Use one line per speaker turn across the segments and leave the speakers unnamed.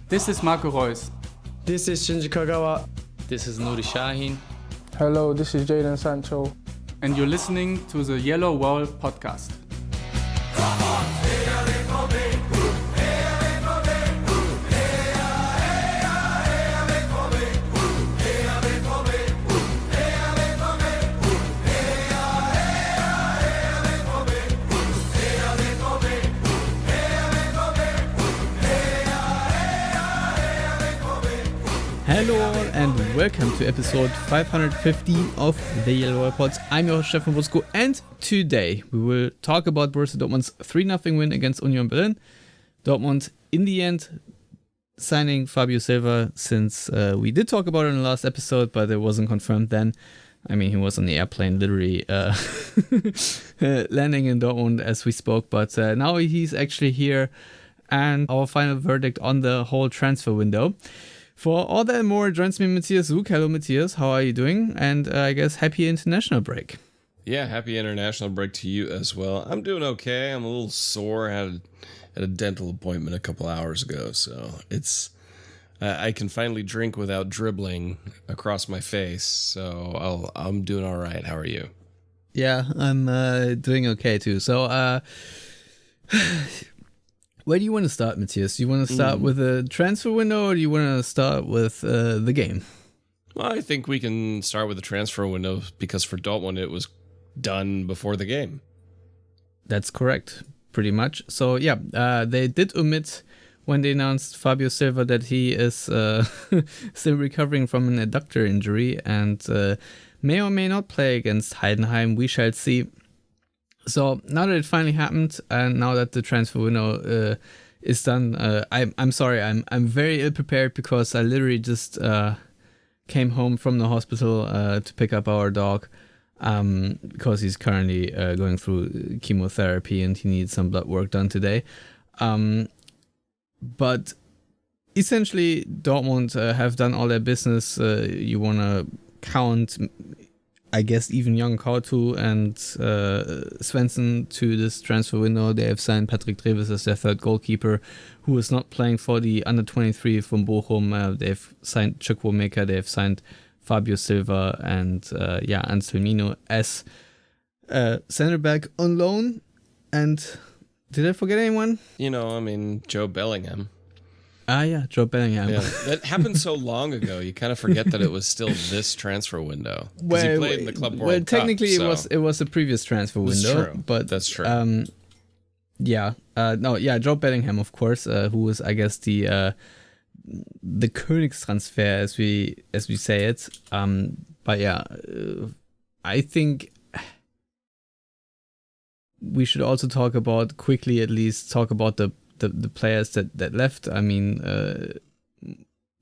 This is Marco Reus.
This is Shinji Kagawa.
This is Nuri Shahin.
Hello, this is Jadon Sancho.
And you're listening to the Yellow Wall podcast.
Hello all and welcome to episode 515 of the Yellow Wall Pods. I'm your host Stefan Busko, and today we will talk about Borussia Dortmund's 3-0 win against Union Berlin. Dortmund in the end signing Fabio Silva, since we did talk about it in the last episode, but it wasn't confirmed then. I mean, he was on the airplane literally landing in Dortmund as we spoke, but now he's actually here, and our final verdict on the whole transfer window. For all that and more, joins me Matthias Zug. Hello, Matthias. How are you doing? And I guess happy international break.
Yeah, happy international break to you as well. I'm doing okay. I'm a little sore. I had a dental appointment a couple hours ago, so it's I can finally drink without dribbling across my face. So I'm doing all right. How are you?
Yeah, I'm doing okay too. So where do you want to start, Matthias? Do you want to start with the transfer window, or do you want to start with the game?
Well, I think we can start with the transfer window, because for Dortmund it was done before the game.
That's correct, pretty much. So yeah, they did omit when they announced Fabio Silva that he is still recovering from an adductor injury and may or may not play against Heidenheim. We shall see. So now that it finally happened, and now that the transfer window is done, I'm sorry, I'm very ill prepared, because I literally just came home from the hospital to pick up our dog, because he's currently going through chemotherapy and he needs some blood work done today. But essentially, Dortmund have done all their business. You want to count, I guess, even young Kautu and Svensson to this transfer window. They have signed Patrick Treves as their third goalkeeper, who is not playing for the under-23 from Bochum. They've signed Chukwuemeka, they've signed Fabio Silva, and Anselmino as center back on loan. And did I forget anyone?
Joe Bellingham.
Joe Bellingham.
Yeah, that happened so long ago. You kind of forget that it was still this transfer window. Because he played in the Club World Cup.
Technically, it was a previous transfer window.
True.
But
that's true.
Joe Bellingham, of course, who was, I guess, the Königstransfer, as we say it. I think we should also talk about the players that left. I mean,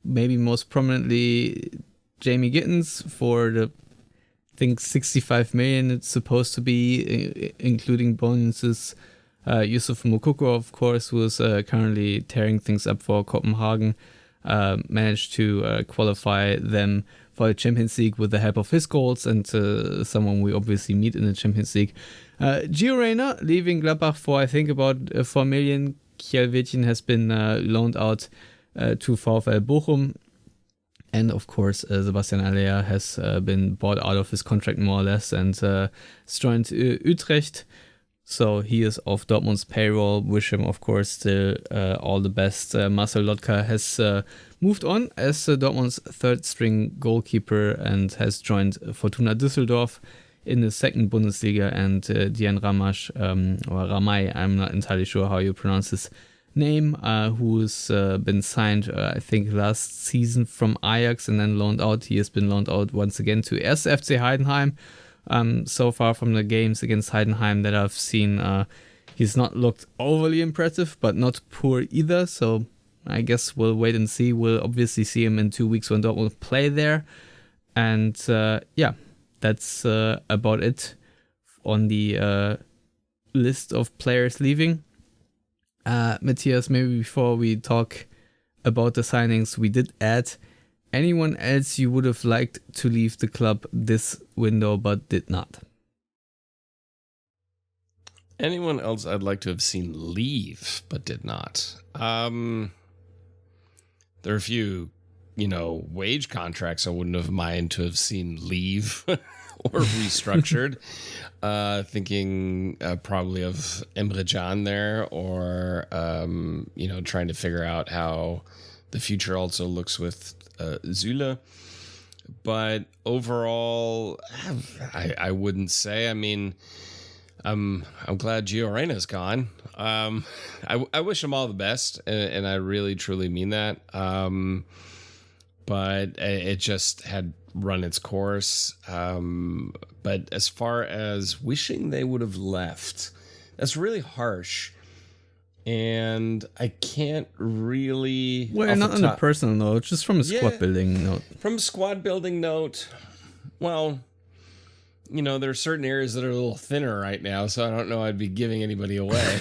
maybe most prominently Jamie Gittens for the, I think, 65 million it's supposed to be, including bonuses. Yusuf Moukoko, of course, who is currently tearing things up for Copenhagen, managed to qualify them for the Champions League with the help of his goals, and someone we obviously meet in the Champions League. Gio Reyna leaving Gladbach for, I think, about 4 million. Kjell Wetjen has been loaned out to VfL Bochum. And of course, Sebastian Aller has been bought out of his contract more or less and has joined Utrecht. So he is off Dortmund's payroll. Wish him, of course, still all the best. Marcel Lotka has moved on as Dortmund's third string goalkeeper and has joined Fortuna Düsseldorf in the second Bundesliga, and Dian Ramash, or Ramay, I'm not entirely sure how you pronounce his name, who's been signed, I think, last season from Ajax and then loaned out. He has been loaned out once again to 1. FC Heidenheim. So far from the games against Heidenheim that I've seen, he's not looked overly impressive, but not poor either. So I guess we'll wait and see. We'll obviously see him in 2 weeks when Dortmund play there. And that's about it on the list of players leaving. Matthias, maybe before we talk about the signings, we did add anyone else you would have liked to leave the club this window but did not.
Anyone else I'd like to have seen leave but did not? there are a few, wage contracts I wouldn't have minded to have seen leave or restructured. Thinking probably of Emre Can there, or trying to figure out how the future also looks with Süle. But overall, I wouldn't say. I mean, I'm glad Gio Reyna's gone. I wish him all the best, and I really truly mean that. But it just had run its course. But as far as wishing they would have left, that's really harsh. And I can't really...
Well, not on a personal note, just from a squad building note.
From a squad building note, well, there are certain areas that are a little thinner right now, so I don't know I'd be giving anybody away.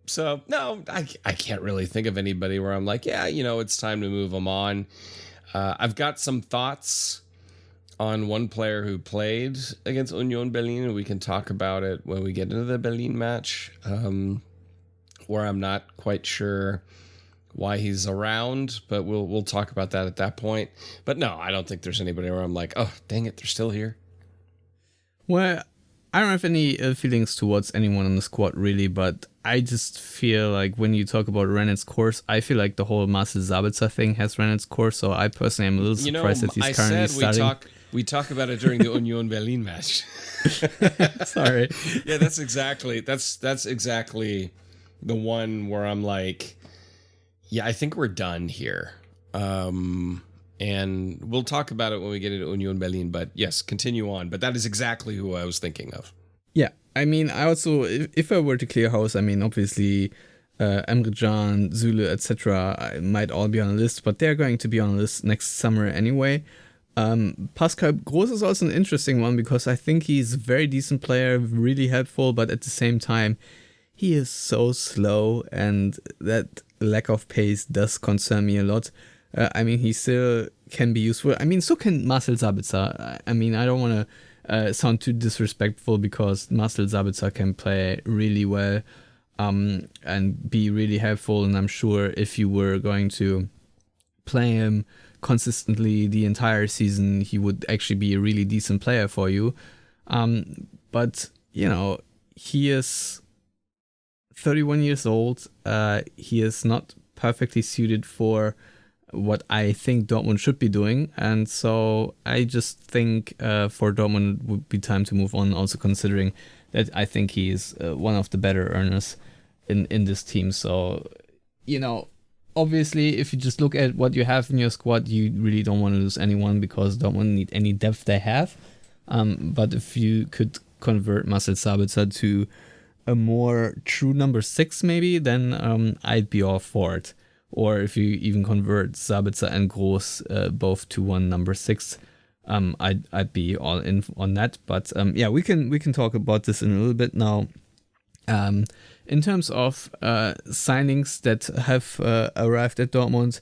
So, no, I can't really think of anybody where I'm like, yeah, it's time to move them on. I've got some thoughts on one player who played against Union Berlin, and we can talk about it when we get into the Berlin match, where I'm not quite sure why he's around, but we'll talk about that at that point. But no, I don't think there's anybody where I'm like, oh, dang it, they're still here.
Well, I don't have any feelings towards anyone on the squad, really, but I just feel like when you talk about ran its course, I feel like the whole Marcel Sabitzer thing has ran its course, so I personally am a little surprised that he's currently starting.
We talk about it during the Union Berlin match.
Sorry.
Yeah, that's exactly the one where I'm like, yeah, I think we're done here. And we'll talk about it when we get into Union Berlin, but yes, continue on. But that is exactly who I was thinking of.
Yeah, I mean, I also, if I were to clear house, I mean, obviously, Emre Can, Süle, etc. might all be on a list, but they're going to be on a list next summer anyway. Pascal Groß is also an interesting one because I think he's a very decent player, really helpful, but at the same time, he is so slow, and that lack of pace does concern me a lot. I mean, he still can be useful. I mean, so can Marcel Sabitzer. I mean, I don't want to sound too disrespectful because Marcel Sabitzer can play really well and be really helpful. And I'm sure if you were going to play him consistently the entire season, he would actually be a really decent player for you. But, he is 31 years old. He is not perfectly suited for what I think Dortmund should be doing, and so I just think for Dortmund it would be time to move on, also considering that I think he is one of the better earners in this team. So, obviously if you just look at what you have in your squad, you really don't want to lose anyone because Dortmund need any depth they have. But if you could convert Marcel Sabitzer to a more true number 6 maybe, then I'd be all for it. Or if you even convert Sabitzer and Groß both to one number 6, I'd be all in on that. But yeah, we can talk about this in a little bit now. In terms of signings that have arrived at Dortmund,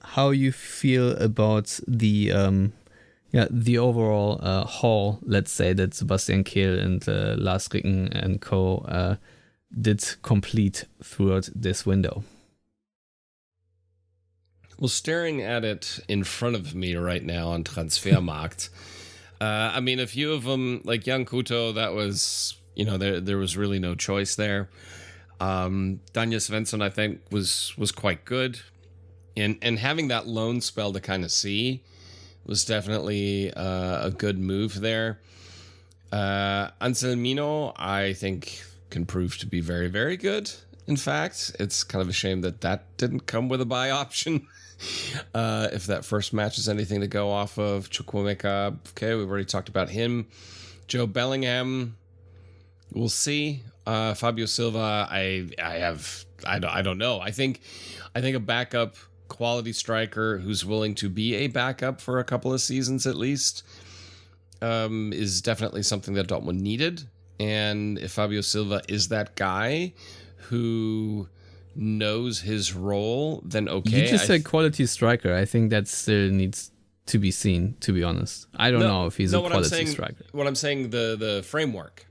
how you feel about the overall haul, let's say, that Sebastian Kehl and Lars Ricken and co did complete throughout this window.
Well, staring at it in front of me right now on Transfermarkt, I mean, a few of them, like Jan Kuto, that was, there was really no choice there. Danja Svensson, I think, was quite good. And having that loan spell to kind of see was definitely a good move there. Anselmino, I think, can prove to be very, very good. In fact, it's kind of a shame that didn't come with a buy option. If that first match is anything to go off of. Chukwuemeka, okay, we've already talked about him. Joe Bellingham, we'll see. Fabio Silva, I don't know. I think a backup quality striker who's willing to be a backup for a couple of seasons at least is definitely something that Dortmund needed. And if Fabio Silva is that guy who knows his role, then okay.
You just said quality striker. I think that still needs to be seen, to be honest. I don't know if he's a quality striker.
What I'm saying, the framework.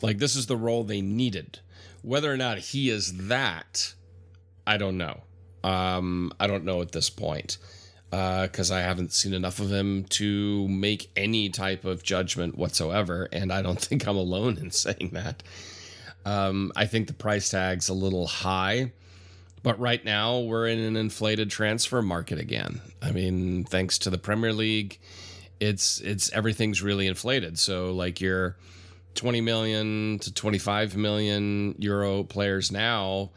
Like, this is the role they needed. Whether or not he is that, I don't know. I don't know at this point because I haven't seen enough of him to make any type of judgment whatsoever, and I don't think I'm alone in saying that. I think the price tag's a little high, but right now we're in an inflated transfer market again. I mean, thanks to the Premier League, it's everything's really inflated. So like your 20 million to 25 million euro players now,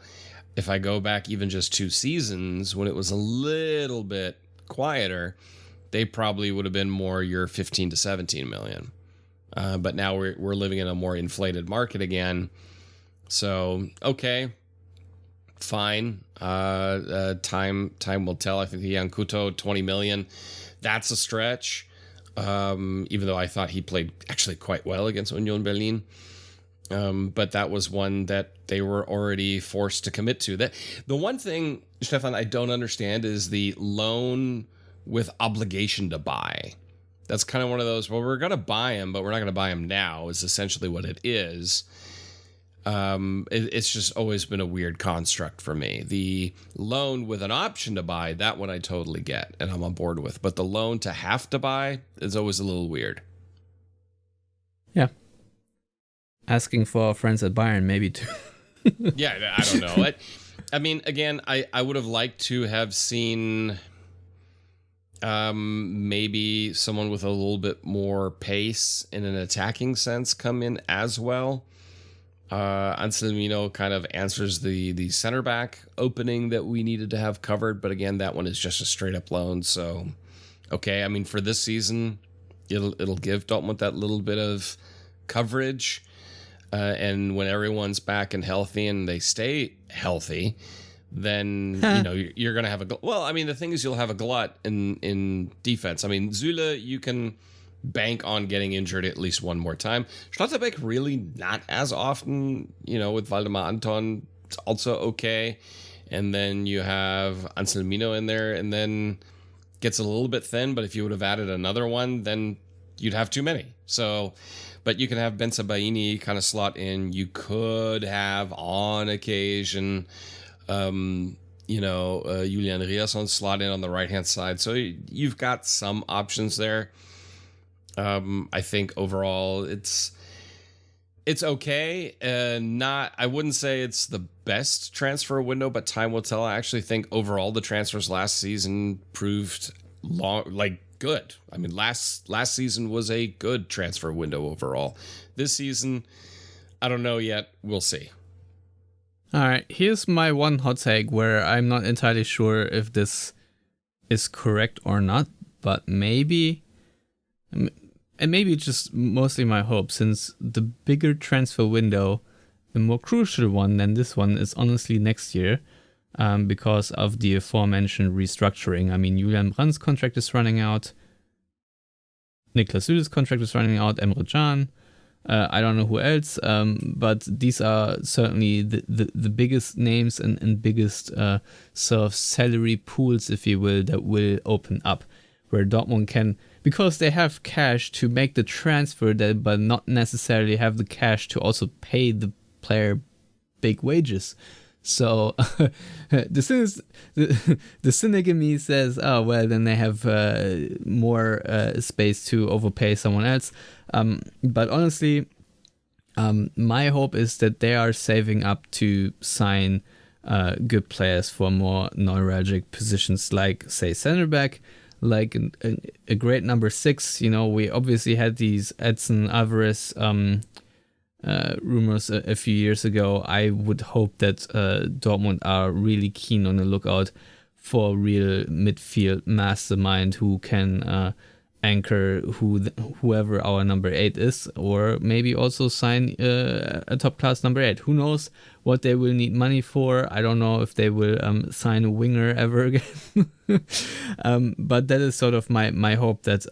if I go back even just 2 seasons when it was a little bit quieter, they probably would have been more your 15 to 17 million. But now we're living in a more inflated market again. So, okay, fine. Time will tell. I think the Yankuto 20 million, that's a stretch. Even though I thought he played actually quite well against Union Berlin. But that was one that they were already forced to commit to. That the one thing, Stefan, I don't understand is the loan with obligation to buy. That's kind of one of those, well, we're going to buy him, but we're not going to buy him now, is essentially what it is. It's just always been a weird construct for me. The loan with an option to buy, that one I totally get and I'm on board with. But the loan to have to buy is always a little weird.
Yeah. Asking for our friends at Bayern, maybe too.
Yeah, I don't know. I mean, again, I would have liked to have seen maybe someone with a little bit more pace in an attacking sense come in as well. Anselmino kind of answers the center back opening that we needed to have covered, but again, that one is just a straight up loan. So, okay, I mean, for this season, it'll give Dortmund that little bit of coverage. And when everyone's back and healthy and they stay healthy, then you're going to have the thing is you'll have a glut in defense. I mean, Süle, you can bank on getting injured at least one more time. Schlotterbeck really not as often, with Waldemar Anton, it's also okay. And then you have Anselmino in there, and then gets a little bit thin, but if you would have added another one, then you'd have too many. So, but you can have Bensebaini kind of slot in. You could have on occasion, Julian Riasson slot in on the right-hand side. So you've got some options there. I think overall it's okay. I wouldn't say it's the best transfer window, but time will tell. I actually think overall the transfers last season proved good. I mean, last season was a good transfer window overall. This season, I don't know yet. We'll see.
All right, here's my one hot take where I'm not entirely sure if this is correct or not, but maybe it's just mostly my hope, since the bigger transfer window, the more crucial one than this one, is honestly next year, because of the aforementioned restructuring. I mean, Julian Brandt's contract is running out, Niklas Süle's contract is running out, Emre Can, I don't know who else, but these are certainly the biggest names and biggest sort of salary pools, if you will, that will open up, where Dortmund can, because they have cash to make the transfer, but not necessarily have the cash to also pay the player big wages. So the cynic in me says, oh, well, then they have more space to overpay someone else. But honestly, my hope is that they are saving up to sign good players for more neuralgic positions, like, say, center back, like a great number 6. We obviously had these Edson Alvarez rumors a few years ago. I would hope that Dortmund are really keen on the lookout for a real midfield mastermind who can anchor whoever our number 8 is, or maybe also sign a top class number 8. Who knows what they will need money for? I don't know if they will sign a winger ever again. But that is sort of my hope, that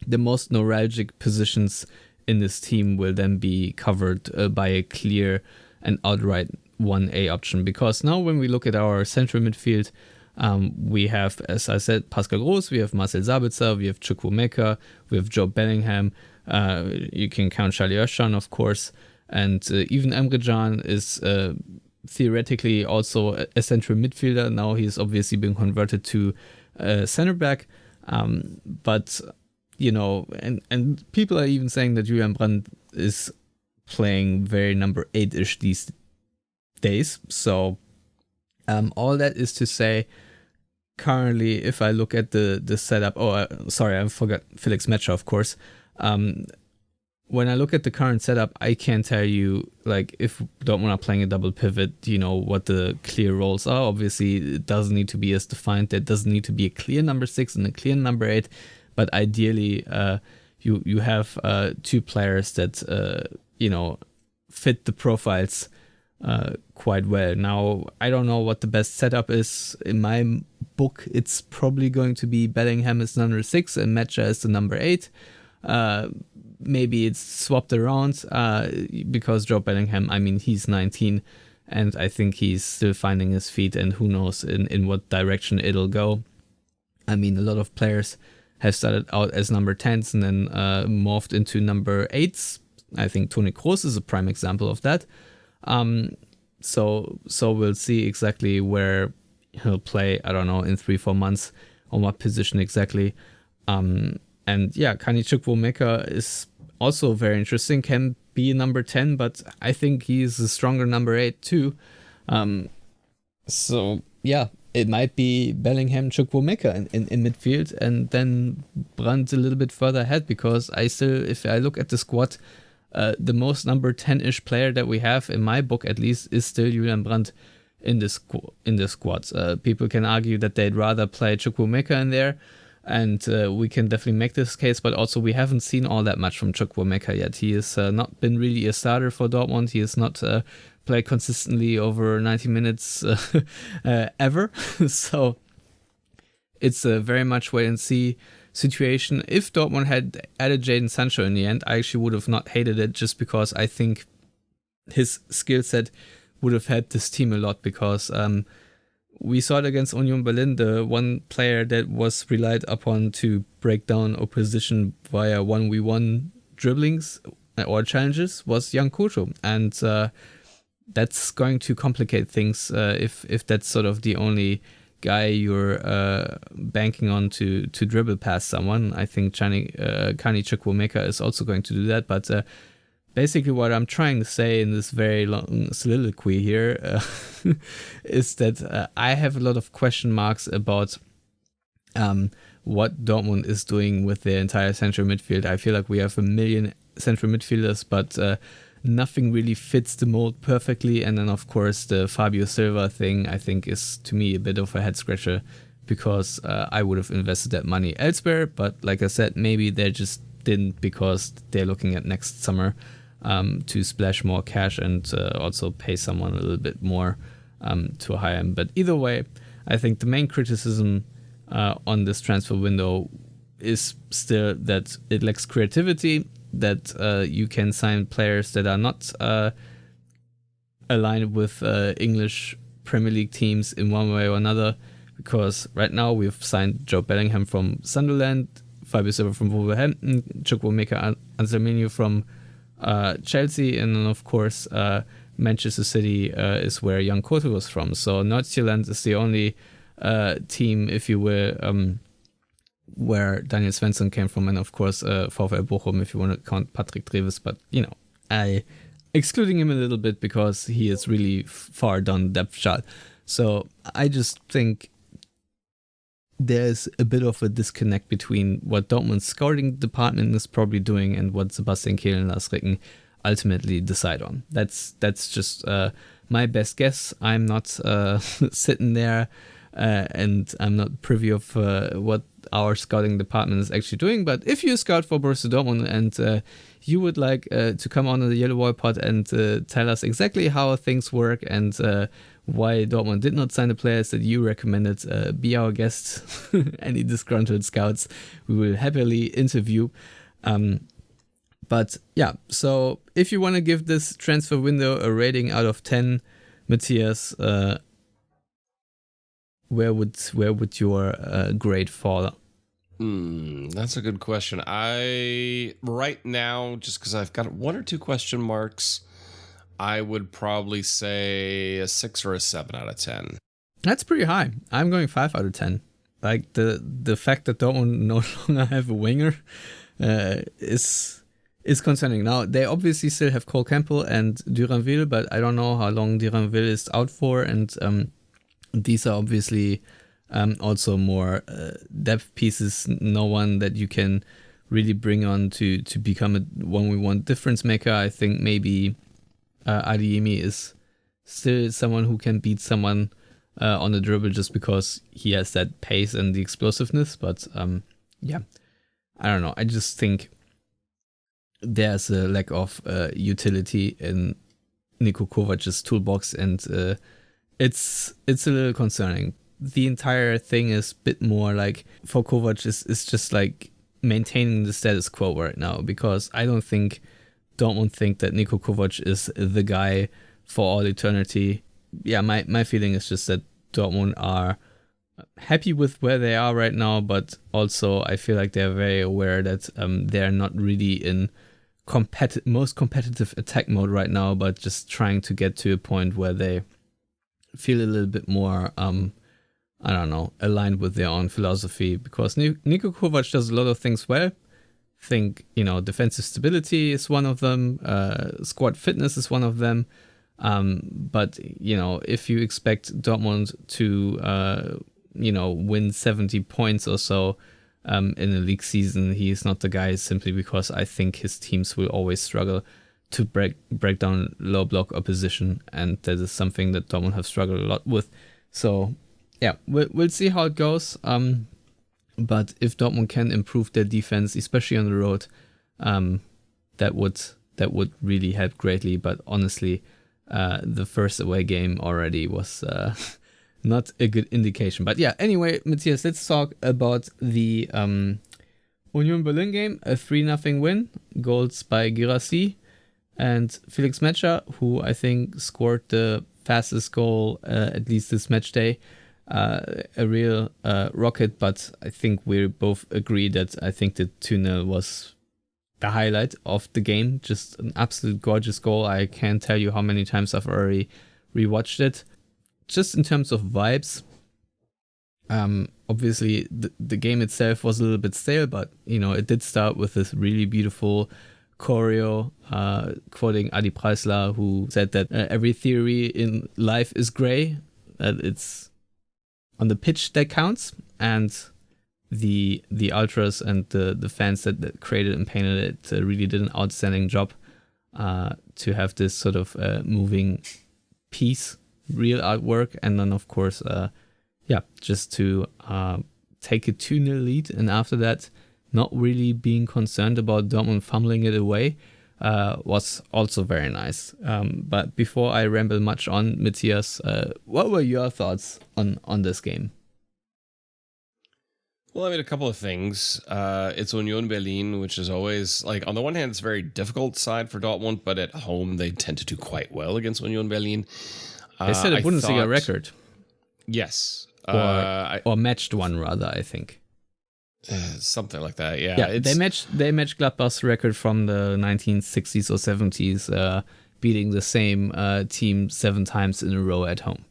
the most neuralgic positions in this team will then be covered by a clear and outright 1A option. Because now when we look at our central midfield, we have, as I said, Pascal Groß, we have Marcel Sabitzer, we have Chukwuemeka, we have Joe Bellingham, you can count Charlie Özcan, of course, and even Emre Can is theoretically also a central midfielder. Now he's obviously been converted to center back. But, and people are even saying that Julian Brandt is playing very number 8-ish these days. So all that is to say, currently, if I look at the setup, I forgot Felix Metscher, of course. When I look at the current setup, I can tell you, like, if Dortmund are playing a double pivot, what the clear roles are. Obviously, it doesn't need to be as defined. There doesn't need to be a clear number 6 and a clear number 8. But ideally, you have 2 players that, fit the profiles quite well. Now, I don't know what the best setup is. In my book, it's probably going to be Bellingham as number 6 and Metscher as the number 8. Maybe it's swapped around because Joe Bellingham, he's 19 and I think he's still finding his feet, and who knows in what direction it'll go. A lot of players have started out as number 10s and then morphed into number 8s. I think Toni Kroos is a prime example of that. So we'll see exactly where he'll play, I don't know, in 3-4 months, on what position exactly. And yeah, Kani Chukwuemeka is also very interesting, can be number 10, but I think he's a stronger number 8 too. So yeah, it might be Bellingham, Chukwuemeka in midfield, and then Brandt a little bit further ahead, because if I look at the squad, the most number 10-ish player that we have, in my book at least, is still Julian Brandt in the squad. People can argue that they'd rather play Chukwuemeka in there, and we can definitely make this case, but also we haven't seen all that much from Chukwuemeka yet. He has not been really a starter for Dortmund. He has not played consistently over 90 minutes ever. So it's a very much wait and see situation. If Dortmund had added Jadon Sancho in the end, I actually would have not hated it, just because I think his skill set would have helped this team a lot, because we saw it against Union Berlin. The one player that was relied upon to break down opposition via 1v1 dribblings or challenges was Jan Koto, and that's going to complicate things if that's sort of the only guy you're banking on to dribble past someone. I think Kani Chukwuemeka is also going to do that, but basically what I'm trying to say in this very long soliloquy here is that I have a lot of question marks about what Dortmund is doing with their entire central midfield. I feel like we have a million central midfielders, but nothing really fits the mold perfectly. And then, of course, the Fabio Silva thing, I think, is to me a bit of a head scratcher, because I would have invested that money elsewhere. But like I said, maybe they just didn't, because they're looking at next summer to splash more cash and also pay someone a little bit more to hire him. But either way, I think the main criticism on this transfer window is still that it lacks creativity, that you can sign players that are not aligned with English Premier League teams in one way or another, because right now we've signed Joe Bellingham from Sunderland, Fabio Silva from Wolverhampton, Chukwuemeka Anselminho from Chelsea, and then of course Manchester City is where Jan Koto was from. So Nordsjælland is the only team, if you will, where Daniel Svensson came from, and of course VfL Bochum, if you want to count Patrick Treves, but I excluding him a little bit because he is really far down the depth chart. So I just think there's a bit of a disconnect between what Dortmund's scouting department is probably doing and what Sebastian Kehl and Lars Ricken ultimately decide on. That's just my best guess. I'm not sitting there and I'm not privy of what our scouting department is actually doing. But if you scout for Borussia Dortmund and you would like to come on the Yellow Wall pod and tell us exactly how things work and why Dortmund did not sign the players that you recommended, be our guest. Any disgruntled scouts we will happily interview. But yeah, so if you want to give this transfer window a rating out of 10, Matthias, where would your grade fall?
That's a good question. Right now, just because I've got one or two question marks, I would probably say a 6 or a 7 out of 10.
That's pretty high. I'm going 5 out of 10. Like the fact that Dortmund no longer have a winger is concerning. Now they obviously still have Cole Campbell and Duranville, but I don't know how long Duranville is out for. And these are obviously also more depth pieces. No one that you can really bring on to become a 1v1 difference maker. I think maybe Adeyemi is still someone who can beat someone on the dribble just because he has that pace and the explosiveness. But yeah, I don't know. I just think there's a lack of utility in Niko Kovac's toolbox, and it's a little concerning. The entire thing is a bit more like, for Kovac, is just like maintaining the status quo right now, because I don't think Dortmund think that Niko Kovac is the guy for all eternity. Yeah, my feeling is just that Dortmund are happy with where they are right now, but also I feel like they're very aware that they're not really in most competitive attack mode right now, but just trying to get to a point where they feel a little bit more I don't know, aligned with their own philosophy, because Niko Kovac does a lot of things well. I think, defensive stability is one of them, squad fitness is one of them. But, if you expect Dortmund to, win 70 points or so in a league season, he is not the guy, simply because I think his teams will always struggle to break down low block opposition. And that is something that Dortmund have struggled a lot with. So, yeah, we'll see how it goes. But if Dortmund can improve their defense, especially on the road, that would really help greatly. But honestly, the first away game already was not a good indication. But yeah, anyway, Matthias, let's talk about the Union Berlin game. A 3-0 win, goals by Guirassy and Felix Metscher, who I think scored the fastest goal, at least this match day. A real rocket, but I think we both agree that I think the 2-0 was the highlight of the game. Just an absolute gorgeous goal. I can't tell you how many times I've already rewatched it. Just in terms of vibes, obviously the game itself was a little bit stale, but it did start with this really beautiful choreo, quoting Adi Preisler, who said that every theory in life is gray, that it's on the pitch that counts, and the ultras and the fans that created and painted it really did an outstanding job to have this sort of moving piece, real artwork, and then of course just to take a 2-0 lead, and after that not really being concerned about Dortmund fumbling it away was also very nice. But before I ramble much on, Matthias, what were your thoughts on this game?
Well, I mean, a couple of things. It's Union Berlin, which is always, like, on the one hand, it's a very difficult side for Dortmund, but at home they tend to do quite well against Union Berlin.
They set a Bundesliga record.
Yes.
Or matched one, rather, I think.
Something like that, yeah.
Yeah, they matched Gladbach's record from the 1960s or 70s, beating the same team 7 times in a row at home.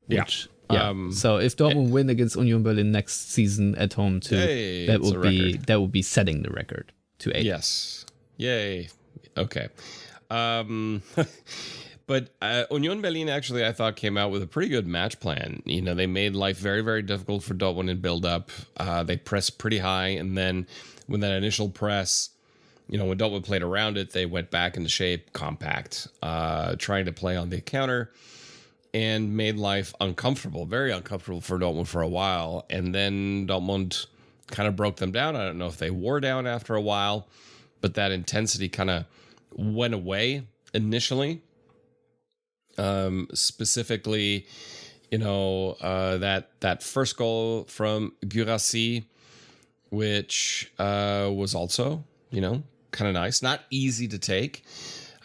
Which, so if Dortmund win against Union Berlin next season at home too, that would be setting the record to 8.
Yes, yay. Okay. But Union Berlin actually, I thought, came out with a pretty good match plan. They made life very, very difficult for Dortmund in build-up. They pressed pretty high, and then when that initial press, when Dortmund played around it, they went back into shape, compact, trying to play on the counter, and made life uncomfortable, very uncomfortable for Dortmund for a while. And then Dortmund kind of broke them down. I don't know if they wore down after a while, but that intensity kind of went away initially. Specifically, that first goal from Guirassy, which was also, kind of nice. Not easy to take.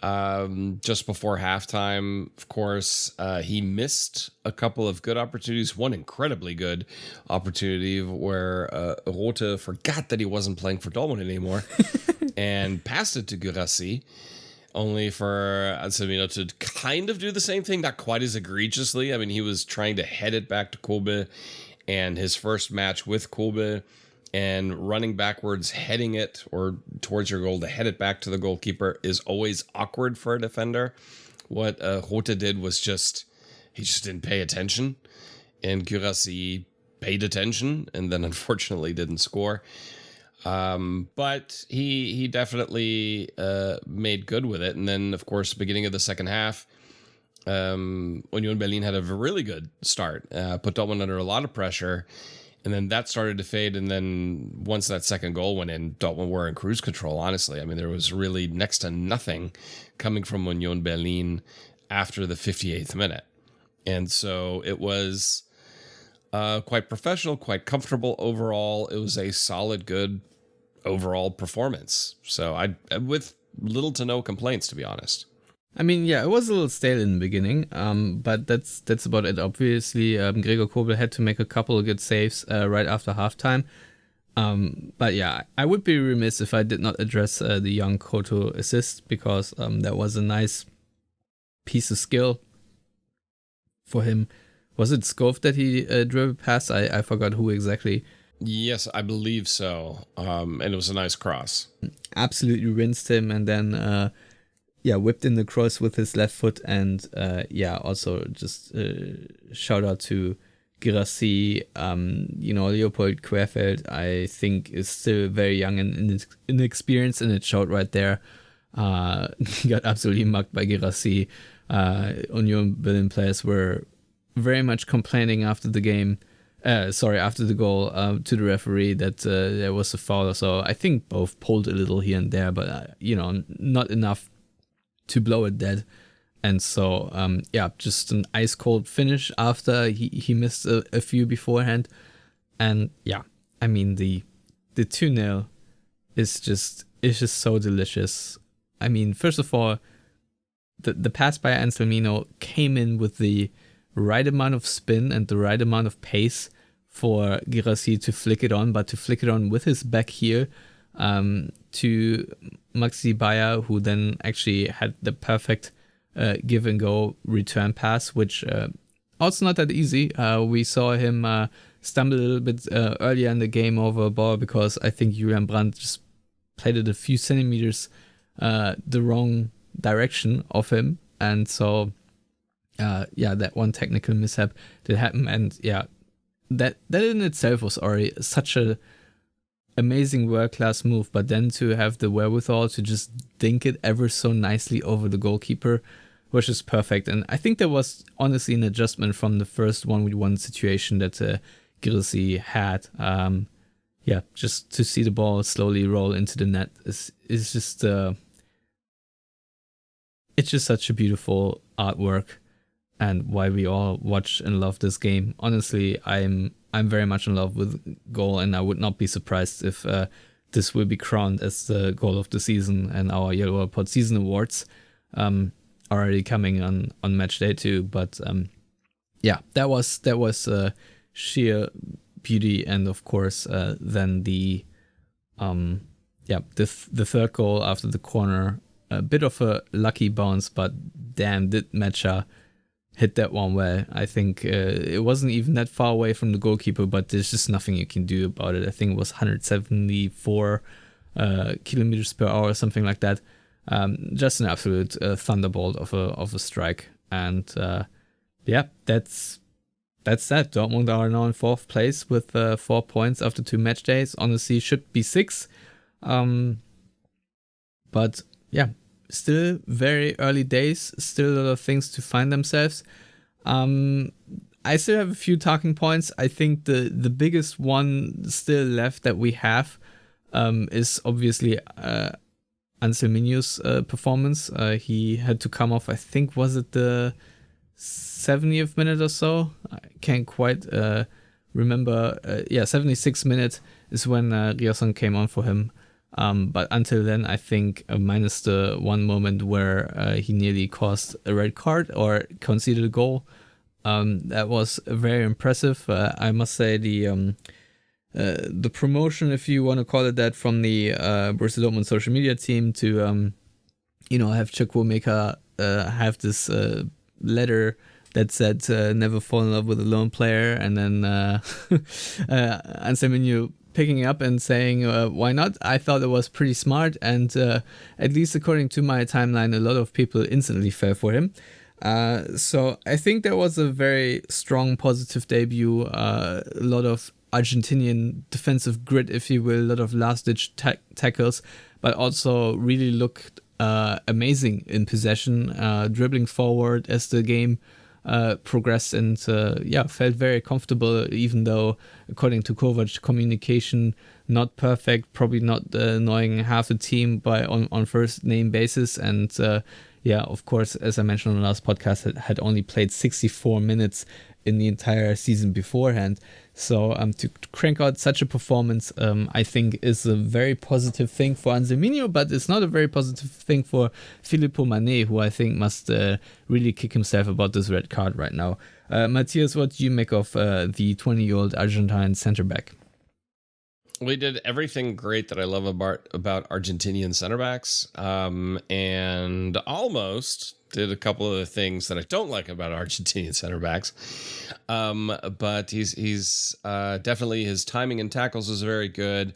Just before halftime, of course, he missed a couple of good opportunities. One incredibly good opportunity where Rothe forgot that he wasn't playing for Dortmund anymore and passed it to Guirassy. only for Anselmino to kind of do the same thing, not quite as egregiously. I mean, he was trying to head it back to Kolbe, and his first match with Kolbe, and running backwards, heading it or towards your goal to head it back to the goalkeeper is always awkward for a defender. What Rota did was he just didn't pay attention, and Guirassy paid attention and then unfortunately didn't score. But he definitely made good with it. And then, of course, beginning of the second half, Union Berlin had a really good start, put Dortmund under a lot of pressure, and then that started to fade. And then once that second goal went in, Dortmund were in cruise control, honestly. I mean, there was really next to nothing coming from Union Berlin after the 58th minute. And so it was quite professional, quite comfortable overall. It was a solid, good overall performance. So I with little to no complaints, to be honest.
I mean, yeah, it was a little stale in the beginning, but that's about it. Obviously, Gregor Kobel had to make a couple of good saves right after halftime. But yeah, I would be remiss if I did not address the young Koto assist, because that was a nice piece of skill for him. Was it Skov that he dribbled past? I forgot who exactly.
Yes, I believe so. And it was a nice cross.
Absolutely rinsed him, and then whipped in the cross with his left foot. And also just shout out to Guirassy. Leopold Querfeld, I think, is still very young and inexperienced, and it showed right there. He got absolutely mugged by Guirassy. Union Berlin players were very much complaining after the game. After the goal to the referee that there was a foul. So I think both pulled a little here and there, but not enough to blow it dead. And so just an ice cold finish after he missed a few beforehand. And I mean the 2-0 is just so delicious. I mean, first of all, the pass by Anselmino came in with the right amount of spin and the right amount of pace for Guirassy to flick it on, but to flick it on with his back heel to Maxi Bayer, who then actually had the perfect give and go return pass, which also not that easy. We saw him stumble a little bit earlier in the game over a ball, because I think Julian Brandt just played it a few centimeters the wrong direction of him, and so that one technical mishap did happen. And that in itself was already such a amazing world-class move, but then to have the wherewithal to just dink it ever so nicely over the goalkeeper was just perfect. And I think there was honestly an adjustment from the first 1v1 situation that Guirassy had. Just to see the ball slowly roll into the net is just it's just such a beautiful artwork, and why we all watch and love this game. Honestly, I'm very much in love with goal, and I would not be surprised if this will be crowned as the goal of the season and our Yellow Pod Season Awards already coming on match day 2. But that was sheer beauty, and of course then the third goal after the corner, a bit of a lucky bounce, but damn, did Mecha hit that one well. I think it wasn't even that far away from the goalkeeper, but there's just nothing you can do about it. I think it was 174 kilometers per hour or something like that. Just an absolute thunderbolt of a strike. And that's that. Dortmund are now in 4th place with 4 points after 2 match days. Honestly, should be 6. But still very early days, still a lot of things to find themselves. I still have a few talking points. I think the biggest one still left that we have is obviously Anselmino's performance. He had to come off, I think, was it the 70th minute or so? I can't quite remember. 76th minute is when Rioson came on for him. But until then, I think minus the one moment where he nearly caused a red card or conceded a goal, that was very impressive. I must say the promotion, if you want to call it that, from the Borussia Dortmund social media team to have Chukwuemeka have this letter that said never fall in love with a lone player, and then Anselmo picking up and saying why not. I thought it was pretty smart, and at least according to my timeline, a lot of people instantly fell for him. So I think there was a very strong positive debut, a lot of Argentinian defensive grit, if you will, a lot of last-ditch tackles, but also really looked amazing in possession, dribbling forward as the game progressed, and felt very comfortable, even though, according to Kovac, communication not perfect, probably not knowing half the team on first name basis, and of course, as I mentioned on the last podcast, had only played 64 minutes in the entire season beforehand. So to crank out such a performance, I think is a very positive thing for Anselmo, but it's not a very positive thing for Filippo Mane, who I think must really kick himself about this red card right now. Matthias, what do you make of the 20-year-old Argentine center back?
We did everything great that I love about Argentinian center backs, and almost did a couple of the things that I don't like about Argentinian center backs. But he's definitely, his timing and tackles is very good.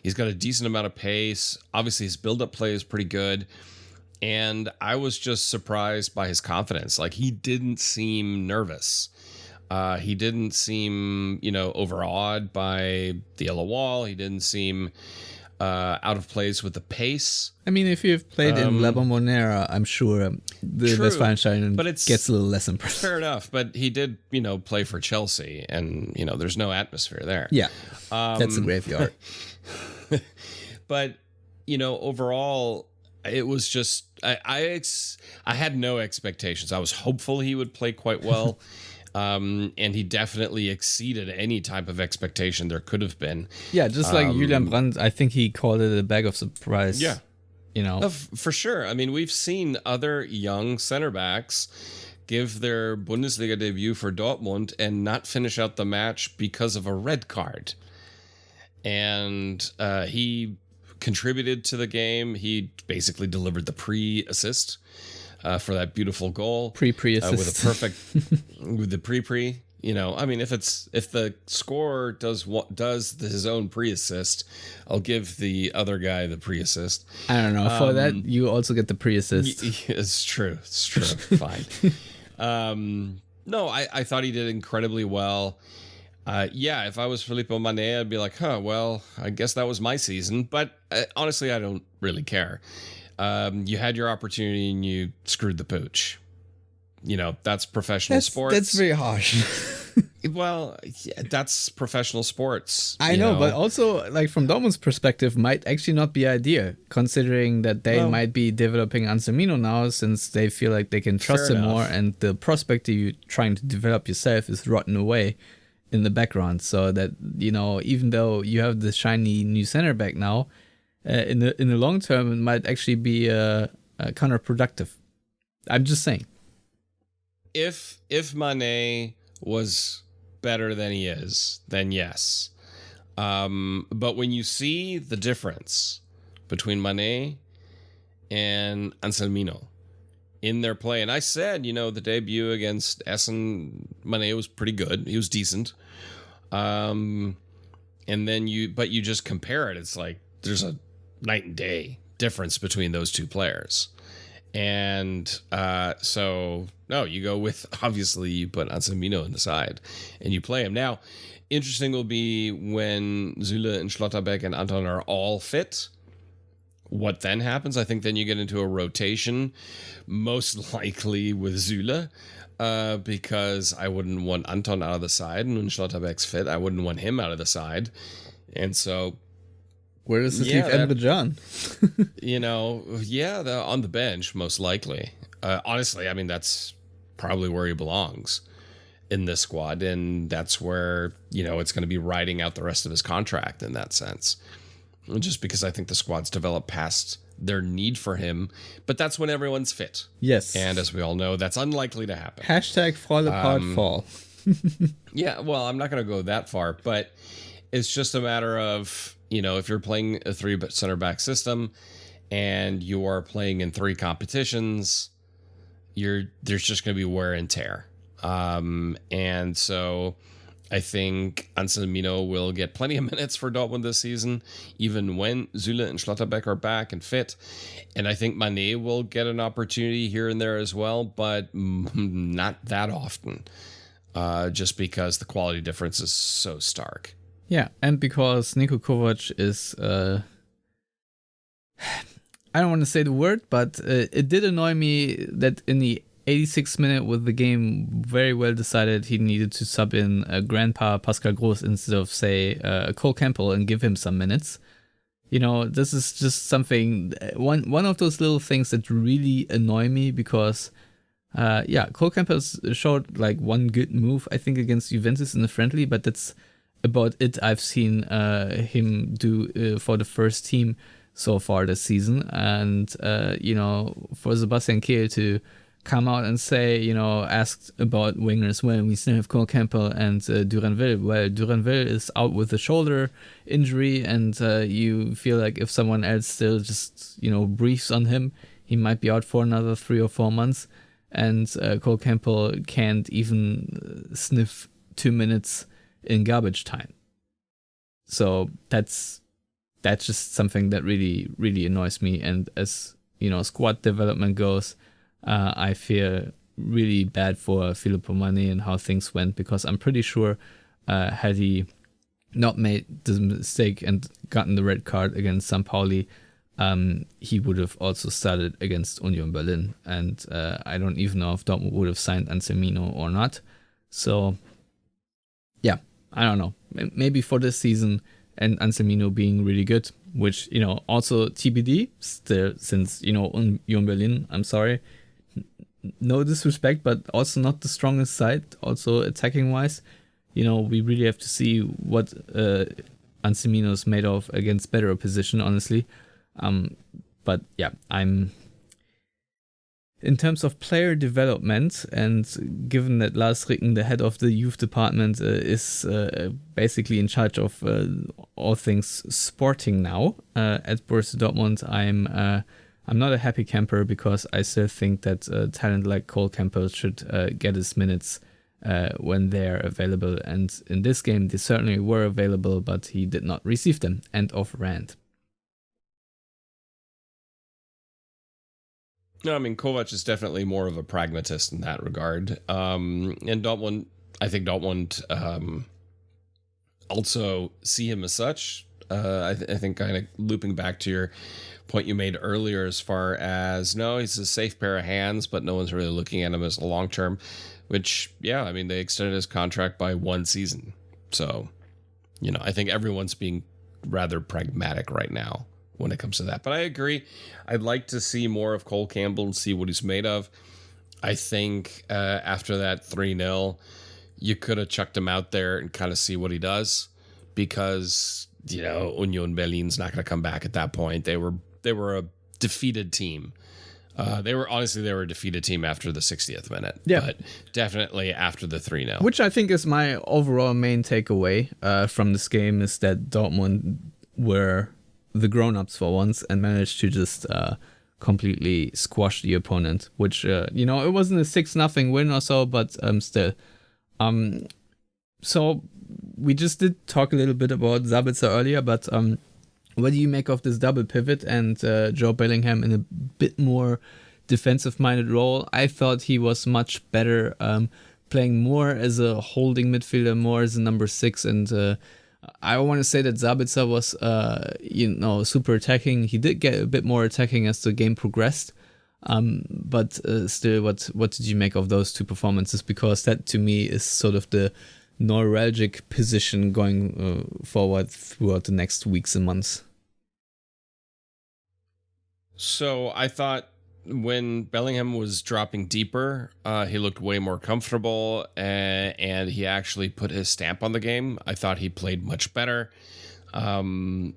He's got a decent amount of pace. Obviously, his build-up play is pretty good. And I was just surprised by his confidence. Like, he didn't seem nervous. He didn't seem, overawed by the yellow wall. He didn't seem out of place with the pace.
I mean, if you've played in La Bombonera, I'm sure the Westfalenstadion gets a little less impressive.
Fair enough, but he did, play for Chelsea, and, there's no atmosphere there.
Yeah, that's a graveyard.
But, overall, it was just, I had no expectations. I was hopeful he would play quite well. And he definitely exceeded any type of expectation there could have been.
Yeah, just like Julian Brandt, I think he called it a bag of surprise.
Yeah.
For
sure. I mean, we've seen other young center backs give their Bundesliga debut for Dortmund and not finish out the match because of a red card. And he contributed to the game. He basically delivered the pre-assist. For that beautiful goal,
pre-assist
with a perfect with the pre. I mean, if the scorer does his own pre-assist, I'll give the other guy the pre-assist.
I don't know. For that, you also get the pre-assist.
It's true. Fine. No, I thought he did incredibly well. If I was Filippo Mane, I'd be like, well, I guess that was my season. But honestly, I don't really care. You had your opportunity and you screwed the pooch. That's professional sports.
That's very harsh.
Well, yeah, that's professional sports.
I know, but also, like, from Dortmund's perspective, might actually not be ideal, considering that they might be developing Anselmo now, since they feel like they can trust him more, and the prospect you trying to develop yourself is rotten away in the background. So that, even though you have the shiny new center back now, in the long term, it might actually be counterproductive. I'm just saying.
If Mane was better than he is, then yes. But when you see the difference between Mane and Anselmo in their play, and I said, the debut against Essen, Mane was pretty good. He was decent. And then you just compare it. It's like there's a night and day difference between those two players. And you go with, obviously, you put Anselmo in the side and you play him. Now, interesting will be when Süle and Schlotterbeck and Anton are all fit. What then happens? I think then you get into a rotation, most likely with Süle, because I wouldn't want Anton out of the side, and when Schlotterbeck's fit, I wouldn't want him out of the side. And so,
where does this leave Emre Can?
On the bench, most likely. Honestly, I mean, that's probably where he belongs in this squad, and that's where, it's going to be riding out the rest of his contract in that sense. Just because I think the squad's developed past their need for him, but that's when everyone's fit.
Yes.
And as we all know, that's unlikely to happen.
#fall apart fall.
Yeah, well, I'm not going to go that far, but it's just a matter of, if you're playing a 3 center back system and you are playing in 3 competitions, there's just going to be wear and tear. And so I think Anselmino will get plenty of minutes for Dortmund this season, even when Süle and Schlotterbeck are back and fit. And I think Mané will get an opportunity here and there as well, but not that often, just because the quality difference is so stark.
Yeah, and because Niko Kovac is... I don't want to say the word, but it did annoy me that in the 86th minute with the game very well decided he needed to sub in Grandpa Pascal Groß instead of, say, Cole Campbell and give him some minutes. You know, this is just something, one of those little things that really annoy me because, Cole Campbell showed like one good move, I think, against Juventus in the friendly, but that's about it I've seen him do for the first team so far this season. And, for Sebastian Kehl to come out and say, asked about wingers, well, we still have Cole Campbell and Duranville. Well, Duranville is out with a shoulder injury, and you feel like if someone else still just, briefs on him, he might be out for another 3 or 4 months. And Cole Campbell can't even sniff 2 minutes in garbage time. So that's just something that really, really annoys me. And as, squad development goes, I feel really bad for Filippo Mane and how things went, because I'm pretty sure had he not made the mistake and gotten the red card against St. Pauli, he would have also started against Union Berlin. And I don't even know if Dortmund would have signed Anselmino or not. So, yeah, I don't know. Maybe for this season and Anselmino being really good, which, also TBD, still, since, Union Berlin, I'm sorry, no disrespect, but also not the strongest side, also attacking wise. We really have to see what Anselmino is made of against better opposition, honestly. But yeah, I'm in terms of player development, and given that Lars Ricken, the head of the youth department, is basically in charge of all things sporting now at Borussia Dortmund, I'm not a happy camper, because I still think that talent like Cole Campbell should get his minutes when they're available. And in this game, they certainly were available, but he did not receive them. End of rant.
No, I mean, Kovac is definitely more of a pragmatist in that regard. And Dortmund, I think Dortmund also see him as such. I think kind of looping back to your point you made earlier, as far as, no, he's a safe pair of hands, but no one's really looking at him as a long term, which, yeah, I mean, they extended his contract by 1 season. So, I think everyone's being rather pragmatic right now when it comes to that. But I agree. I'd like to see more of Cole Campbell and see what he's made of. I think after that 3-0, you could have chucked him out there and kind of see what he does, because, Union Berlin's not going to come back at that point. They were a defeated team. They were a defeated team after the 60th minute.
Yeah.
But definitely after the 3-0.
Which I think is my overall main takeaway from this game, is that Dortmund were the grown-ups for once and managed to just completely squash the opponent, which, it wasn't a 6-0 win or so, but still. So we just did talk a little bit about Sabitzer earlier, but what do you make of this double pivot and Joe Bellingham in a bit more defensive-minded role? I thought he was much better playing more as a holding midfielder, more as a number 6, and I want to say that Sabitzer was, super attacking. He did get a bit more attacking as the game progressed. But still, what did you make of those two performances? Because that, to me, is sort of the neuralgic position going forward throughout the next weeks and months.
So I thought when Bellingham was dropping deeper, he looked way more comfortable, and he actually put his stamp on the game. I thought he played much better. Sabitzer,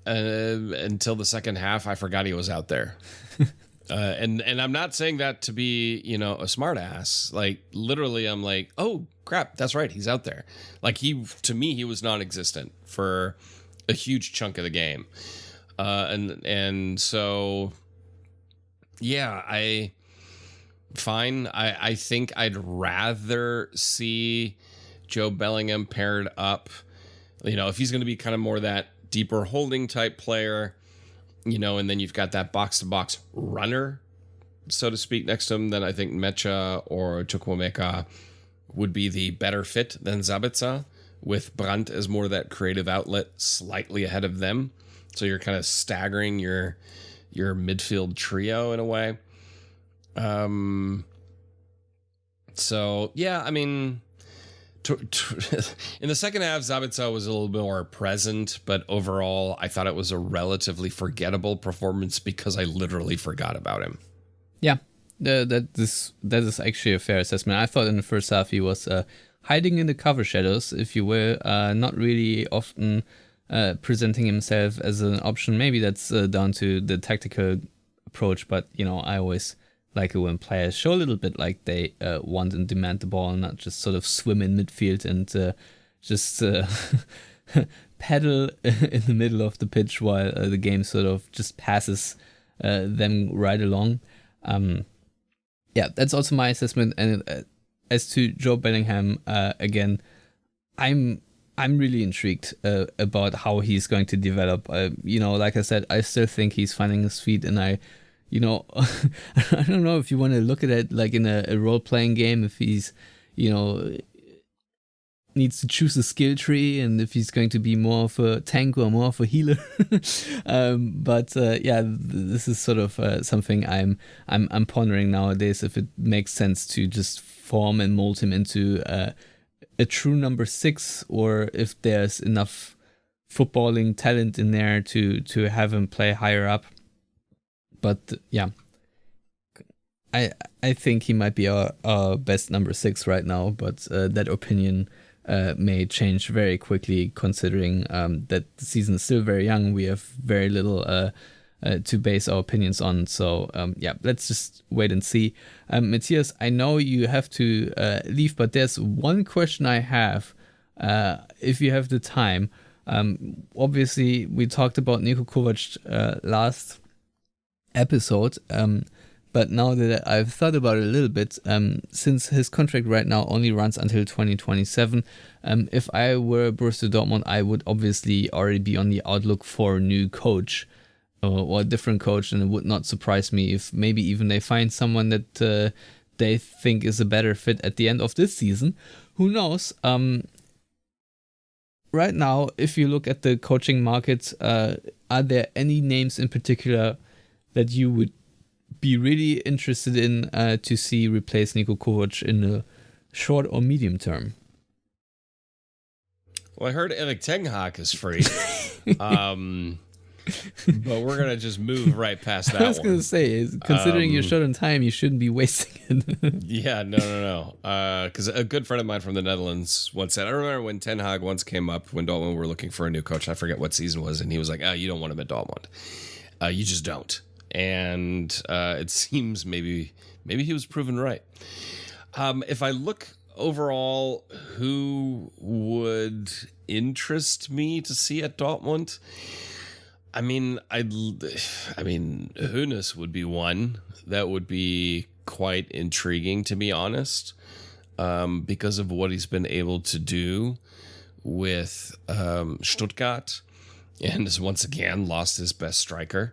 until the second half, I forgot he was out there. And I'm not saying that to be, a smart ass. Like, literally, I'm like, oh, crap, that's right, he's out there. Like, to me, he was non-existent for a huge chunk of the game. and so yeah, I think I'd rather see Joe Bellingham paired up. If he's going to be kind of more that deeper holding type player, and then you've got that box to box runner, so to speak, next to him, then I think Mecha or Chukwuemeka would be the better fit than Zabitzer, with Brandt as more of that creative outlet slightly ahead of them. So you're kind of staggering your midfield trio in a way. So yeah, I mean, in the second half, Zabitzer was a little bit more present, but overall, I thought it was a relatively forgettable performance because I literally forgot about him.
Yeah, that is actually a fair assessment. I thought in the first half he was hiding in the cover shadows, if you will, not really often presenting himself as an option. Maybe that's down to the tactical approach, but I always like it when players show a little bit like they want and demand the ball, and not just sort of swim in midfield and just paddle in the middle of the pitch while the game sort of just passes them right along. Yeah, that's also my assessment. And as to Joe Bellingham, again, I'm really intrigued about how he's going to develop. Like I said, I still think he's finding his feet, and I don't know if you want to look at it like in a role-playing game, if he's, needs to choose a skill tree and if he's going to be more of a tank or more of a healer. But this is sort of something I'm pondering nowadays, if it makes sense to just form and mold him into a true number 6, or if there's enough footballing talent in there to have him play higher up. But yeah, I think he might be our best number 6 right now, but that opinion may change very quickly, considering that the season is still very young. We have very little to base our opinions on. So let's just wait and see. Matthias, I know you have to leave, but there's one question I have, if you have the time. Obviously, we talked about Niko Kovac last episode, but now that I've thought about it a little bit, since his contract right now only runs until 2027, if I were Borussia Dortmund, I would obviously already be on the outlook for a new coach or a different coach, and it would not surprise me if maybe even they find someone that they think is a better fit at the end of this season. Who knows? Right now, if you look at the coaching market, are there any names in particular that you would be really interested in to see replace Niko Kovac in the short or medium term?
Well, I heard Erik ten Hag is free, but we're gonna just move right past that.
I was gonna say, considering you're short on time, you shouldn't be wasting it.
Yeah, no. Because a good friend of mine from the Netherlands once said, I remember when Ten Hag once came up when Dortmund were looking for a new coach. I forget what season it was, and he was like, "Oh, you don't want him at Dortmund. You just don't." And it seems maybe he was proven right. If I look overall, who would interest me to see at Dortmund? I mean, Hoeneß would be one that would be quite intriguing, to be honest, because of what he's been able to do with Stuttgart, and has once again lost his best striker.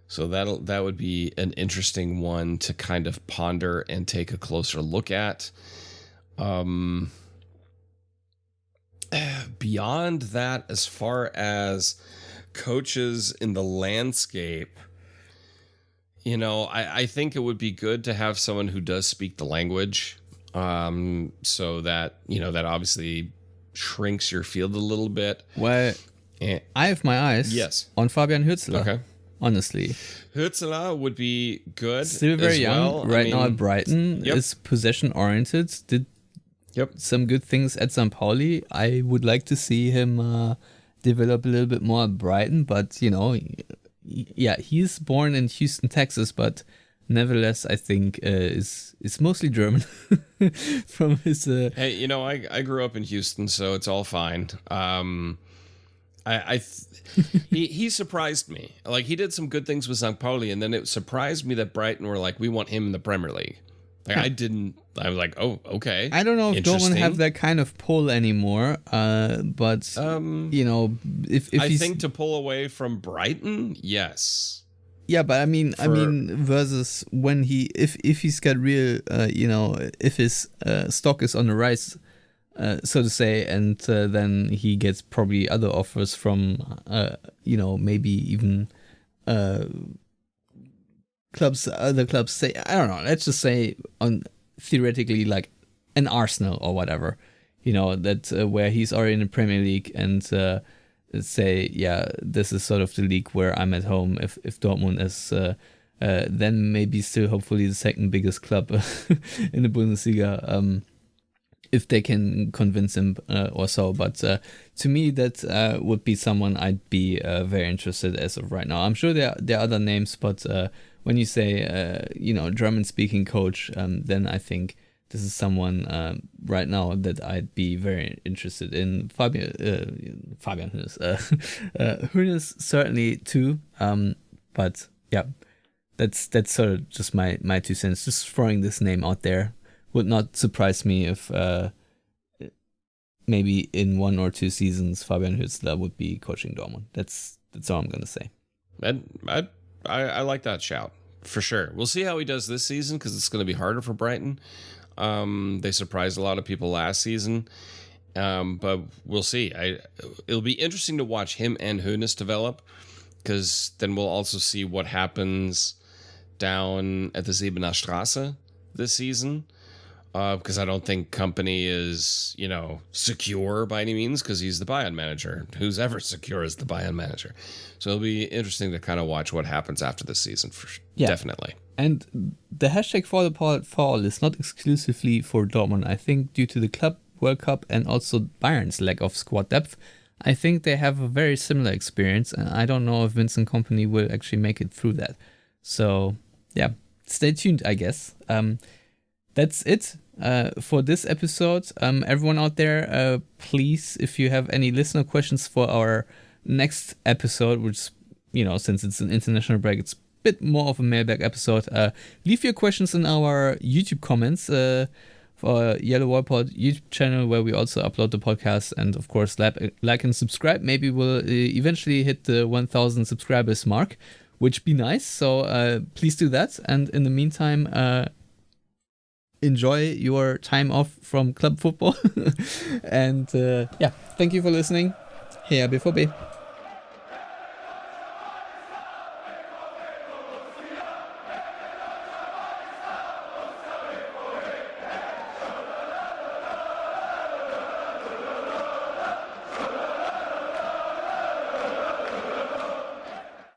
So that would be an interesting one to kind of ponder and take a closer look at. Beyond that, as far as coaches in the landscape, I think it would be good to have someone who does speak the language, so that, that obviously shrinks your field a little bit.
Well, I have my eyes on Fabian Hützler.
Okay.
Honestly,
Hützler would be good.
Still very young, right now at Brighton.
Yep.
Is possession oriented. Did some good things at St. Pauli. I would like to see him develop a little bit more at Brighton. But he's born in Houston, Texas, but nevertheless, I think is mostly German from his.
Hey, I grew up in Houston, so it's all fine. He surprised me. Like, he did some good things with St. Pauli, and then it surprised me that Brighton were like, we want him in the Premier League. Like, I was like, oh, okay.
I don't know if Dortmund have that kind of pull anymore, but if
I
he's,
think to pull away from Brighton, yes.
Yeah, but I mean, versus when if he's got real, if his stock is on the rise, so to say, and then he gets probably other offers from, maybe even other clubs say, I don't know, let's just say on theoretically like an Arsenal or whatever, that where he's already in the Premier League and say, yeah, this is sort of the league where I'm at home. If Dortmund is then maybe still hopefully the second biggest club in the Bundesliga, if they can convince him or so. But to me, that would be someone I'd be very interested as of right now. I'm sure there are other names, but when you say, German-speaking coach, then I think this is someone right now that I'd be very interested in. Fabian Hoeneß. Hoeneß certainly too. But yeah, that's sort of just my 2 cents. Just throwing this name out there. Would not surprise me if maybe in 1 or 2 seasons Fabian Hoeneß would be coaching Dortmund. That's all I'm gonna say.
I like that shout for sure. We'll see how he does this season because it's going to be harder for Brighton. They surprised a lot of people last season, but we'll see. It'll be interesting to watch him and Hoeneß develop because then we'll also see what happens down at the Siebener Straße this season. Because I don't think Company is, secure by any means because he's the Bayern manager. Who's ever secure is the Bayern manager. So it'll be interesting to kind of watch what happens after this season, definitely.
And the hashtag for the fall is not exclusively for Dortmund. I think due to the Club World Cup and also Bayern's lack of squad depth, I think they have a very similar experience. And I don't know if Vincent Kompany will actually make it through that. So, yeah, stay tuned, I guess. That's it for this episode. Everyone out there, please, if you have any listener questions for our next episode, which, since it's an international break, it's a bit more of a mailbag episode, leave your questions in our YouTube comments for Yellow Wall Pod YouTube channel, where we also upload the podcast. And of course, like and subscribe. Maybe we'll eventually hit the 1,000 subscribers mark, which be nice. So please do that. And in the meantime, enjoy your time off from club football. And thank you for listening. Her BVB.